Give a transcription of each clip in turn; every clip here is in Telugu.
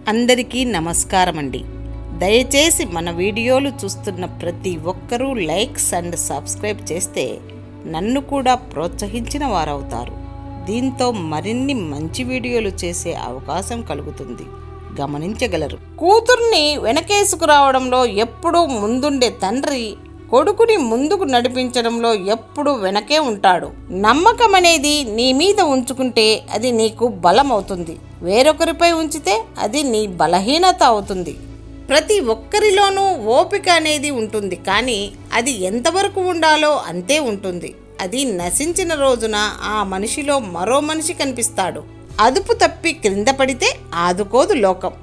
అందరికీ నమస్కారం అండి. దయచేసి మన వీడియోలు చూస్తున్న ప్రతి ఒక్కరూ లైక్స్ అండ్ సబ్స్క్రైబ్ చేస్తే నన్ను కూడా ప్రోత్సహించిన వారవుతారు. దీంతో మరిన్ని మంచి వీడియోలు చేసే అవకాశం కలుగుతుంది, గమనించగలరు. కూతుర్ని వెనకేసుకురావడంలో ఎప్పుడూ ముందుండే తండ్రి కొడుకుని ముందుకు నడిపించడంలో ఎప్పుడు వెనకే ఉంటాడు. నమ్మకం అనేది నీ మీద ఉంచుకుంటే అది నీకు బలం అవుతుంది, వేరొకరిపై ఉంచితే అది నీ బలహీనత అవుతుంది. ప్రతి ఒక్కరిలోనూ ఓపిక అనేది ఉంటుంది, కానీ అది ఎంతవరకు ఉండాలో అంతే ఉంటుంది. అది నశించిన రోజున ఆ మనిషిలో మరో మనిషి కనిపిస్తాడు. అదుపు తప్పి క్రింద పడితే ఆదుకోదు లోకం,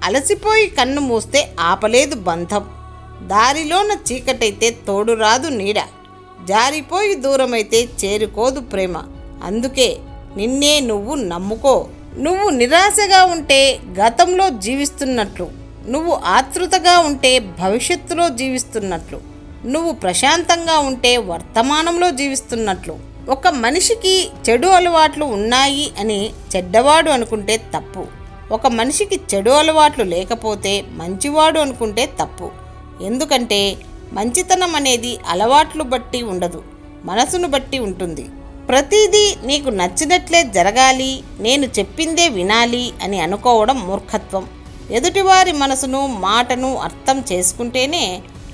అలసిపోయి కన్ను మూస్తే ఆపలేదు బంధం. దారిలోన చీకటైతే తోడు రాదు నీడ, జారిపోయి దూరమైతే చేరుకోదు ప్రేమ. అందుకే నిన్నే నువ్వు నమ్ముకో. నువ్వు నిరాశగా ఉంటే గతంలో జీవిస్తున్నట్లు, నువ్వు ఆతృతగా ఉంటే భవిష్యత్తులో జీవిస్తున్నట్లు, నువ్వు ప్రశాంతంగా ఉంటే వర్తమానంలో జీవిస్తున్నట్లు. ఒక మనిషికి చెడు అలవాట్లు ఉన్నాయి అని చెడ్డవాడు అనుకుంటే తప్పు. ఒక మనిషికి చెడు అలవాట్లు లేకపోతే మంచివాడు అనుకుంటే తప్పు. ఎందుకంటే మంచితనం అనేది అలవాట్లు బట్టి ఉండదు, మనసును బట్టి ఉంటుంది. ప్రతిదీ నీకు నచ్చినట్లే జరగాలి, నేను చెప్పిందే వినాలి అని అనుకోవడం మూర్ఖత్వం. ఎదుటివారి మనసును మాటను అర్థం చేసుకుంటేనే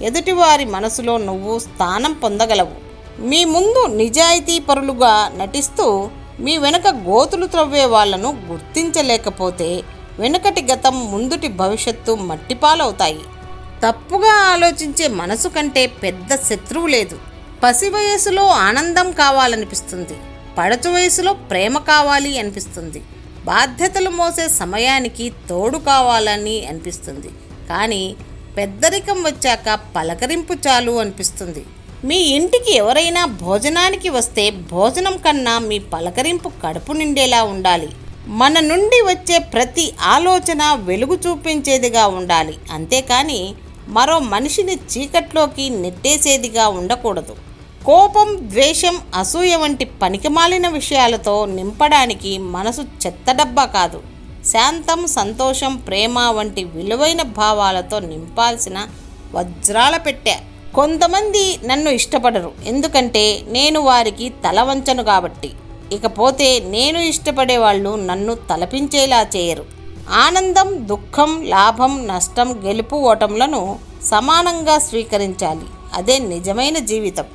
ఎదుటివారి మనసులో నువ్వు స్థానం పొందగలవు. మీ ముందు నిజాయితీ పరులుగా నటిస్తూ మీ వెనుక గోతులు త్రవ్వే వాళ్లను గుర్తించలేకపోతే వెనుకటి గతం ముందుటి భవిష్యత్తు మట్టిపాలవుతాయి. తప్పుగా ఆలోచించే మనసు కంటే పెద్ద శత్రువు లేదు. పసి వయసులో ఆనందం కావాలనిపిస్తుంది, పడచు వయసులో ప్రేమ కావాలి అనిపిస్తుంది, బాధ్యతలు మోసే సమయానికి తోడు కావాలని అనిపిస్తుంది. కానీ పెద్దరికం వచ్చాక పలకరింపు చాలు అనిపిస్తుంది. మీ ఇంటికి ఎవరైనా భోజనానికి వస్తే భోజనం కన్నా మీ పలకరింపు కడుపు నిండేలా ఉండాలి. మన నుండి వచ్చే ప్రతి ఆలోచన వెలుగు చూపించేదిగా ఉండాలి, అంతేకాని మరో మనిషిని చీకట్లోకి నెట్టేసేదిగా ఉండకూడదు. కోపం, ద్వేషం, అసూయ వంటి పనికిమాలిన విషయాలతో నింపడానికి మనసు చెత్తడబ్బా కాదు. శాంతం, సంతోషం, ప్రేమ వంటి విలువైన భావాలతో నింపాల్సిన వజ్రాల పెట్టె. కొంతమంది నన్ను ఇష్టపడరు, ఎందుకంటే నేను వారికి తల వంచను కాబట్టి. ఇకపోతే నేను ఇష్టపడే వాళ్ళు నన్ను తలపించేలా చేయరు. ఆనందం, దుఃఖం, లాభం, నష్టం, గెలుపు, ఓటములను సమానంగా స్వీకరించాలి. అదే నిజమైన జీవితం.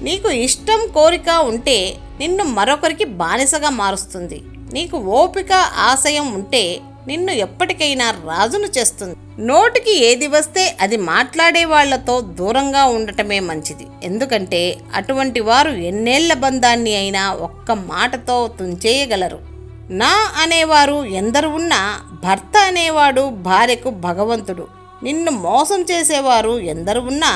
నీకు ఇష్టం, కోరిక ఉంటే నిన్ను మరొకరికి బానిసగా మారుస్తుంది. నీకు ఓపిక, ఆశయం ఉంటే నిన్ను ఎప్పటికైనా రాజును చేస్తుంది. నోటికి ఏది వస్తే అది మాట్లాడే వాళ్లతో దూరంగా ఉండటమే మంచిది. ఎందుకంటే అటువంటి వారు ఎన్నేళ్ల బంధాన్ని అయినా ఒక్క మాటతో తుంచేయగలరు. నా అనేవారు ఎందరు ఉన్నా భర్త అనేవాడు భార్యకు భగవంతుడు. నిన్ను మోసం చేసేవారు ఎందరు ఉన్నా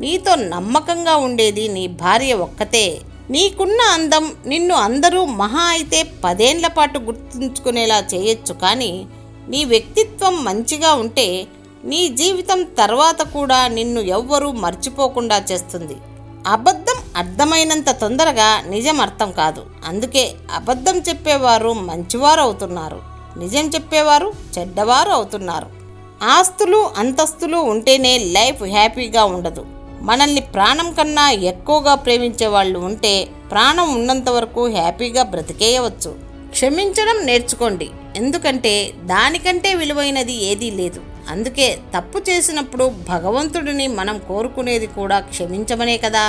నీతో నమ్మకంగా ఉండేది నీ భార్య ఒక్కతే. నీకున్న అందం నిన్ను అందరూ మహా అయితే 10 ఏళ్ల పాటు గుర్తుంచుకునేలా చేయొచ్చు, కానీ నీ వ్యక్తిత్వం మంచిగా ఉంటే నీ జీవితం తర్వాత కూడా నిన్ను ఎవ్వరూ మర్చిపోకుండా చేస్తుంది. అబద్ధం అర్థమైనంత తొందరగా నిజం అర్థం కాదు. అందుకే అబద్ధం చెప్పేవారు మంచివారు అవుతున్నారు, నిజం చెప్పేవారు చెడ్డవారు అవుతున్నారు. ఆస్తులు, అంతస్తులు ఉంటేనే లైఫ్ హ్యాపీగా ఉండదు. మనల్ని ప్రాణం కన్నా ఎక్కువగా ప్రేమించే వాళ్ళు ఉంటే ప్రాణం ఉన్నంత వరకు హ్యాపీగా బ్రతికేయవచ్చు. క్షమించడం నేర్చుకోండి, ఎందుకంటే దానికంటే విలువైనది ఏదీ లేదు. అందుకే తప్పు చేసినప్పుడు భగవంతుడిని మనం కోరుకునేది కూడా క్షమించమనే కదా.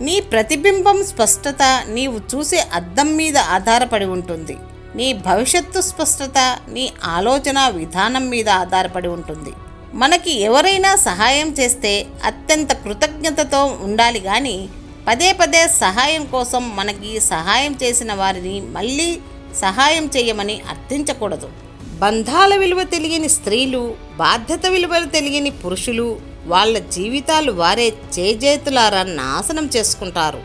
నీ ప్రతిబింబం స్పష్టత నీవు చూసే అద్దం మీద ఆధారపడి ఉంటుంది. నీ భవిష్యత్తు స్పష్టత నీ ఆలోచన విధానం మీద ఆధారపడి ఉంటుంది. మనకి ఎవరైనా సహాయం చేస్తే అత్యంత కృతజ్ఞతతో ఉండాలి, కానీ పదే పదే సహాయం కోసం మనకి సహాయం చేసిన వారిని మళ్ళీ సహాయం చేయమని అర్థించకూడదు. బంధాల విలువ తెలియని స్త్రీలు, బాధ్యత విలువలు తెలియని పురుషులు వాళ్ళ జీవితాలు వారే చేజేతులారా నాశనం చేసుకుంటారు.